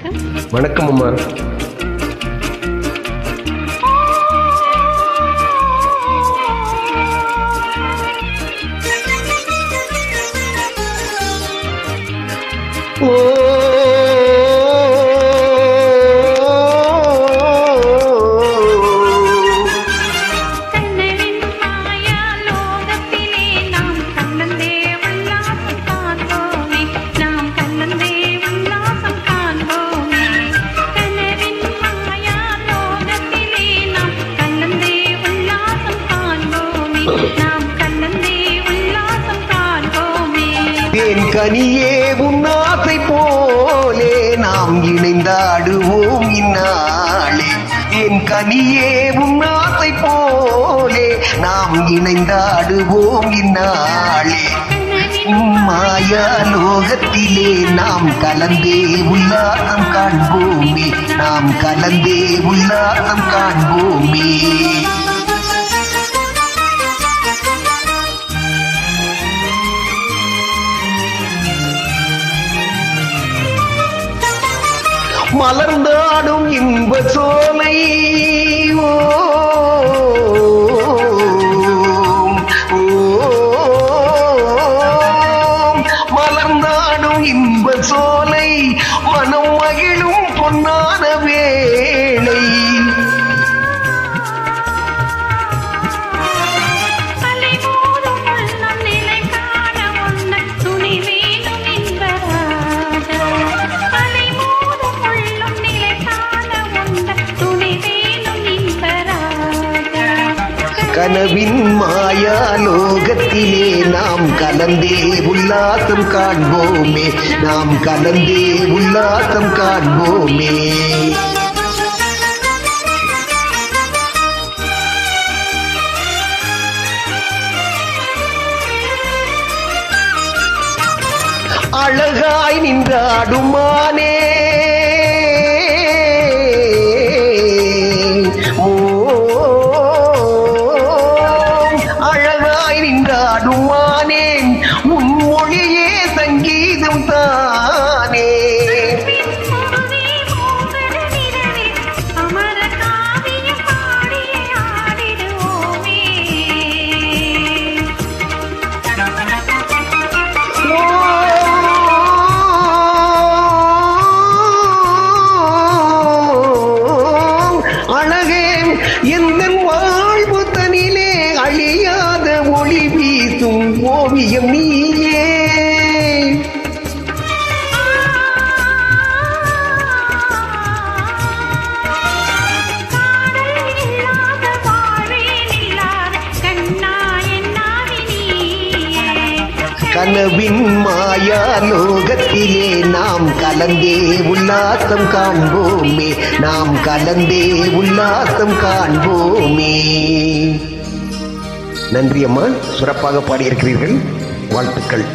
வணக்கம். வணக்கம் அம்மா. என் கனியே உன்னாசை போலே நாம் இணைந்தாடுவோம் இந்நாளே. என் கனியே உன்னாசை போலே நாம் இணைந்தாடுவோம் இந்நாளே. மாயா லோகத்திலே நாம் கலந்தே உல்லாசம் காண்போமே, நாம் கலந்தே உல்லாசம் காண்போமே. மலர்ந்தாடும் இன்ப சோலை மலர்ந்தாடும் இன்ப சோலை மனம் மகிழும் பொன்னான வேளை. கனவின் மாயா லோகத்திலே நாம் கலந்தே உல்லாசம் காண்போமே, நாம் கலந்தே உல்லாசம் காண்போமே. அழகாய் நின்றாடுமானே நின்றாடுமானேன் உன் மொழியே சங்கீதம் தானே. அழகே எந்த வாழ்வு தனிலே அழியாத ஒளி வீசும் ஓவியம் நீயே. கனவின் மாயா லோகத்திலே நாம் கலந்தே உல்லாசம் காண்போமே, நாம் கலந்தே உல்லாசம் காண்போமே. நன்றி அம்மா, சிறப்பாக பாடியிருக்கிறீர்கள். வாழ்த்துக்கள்.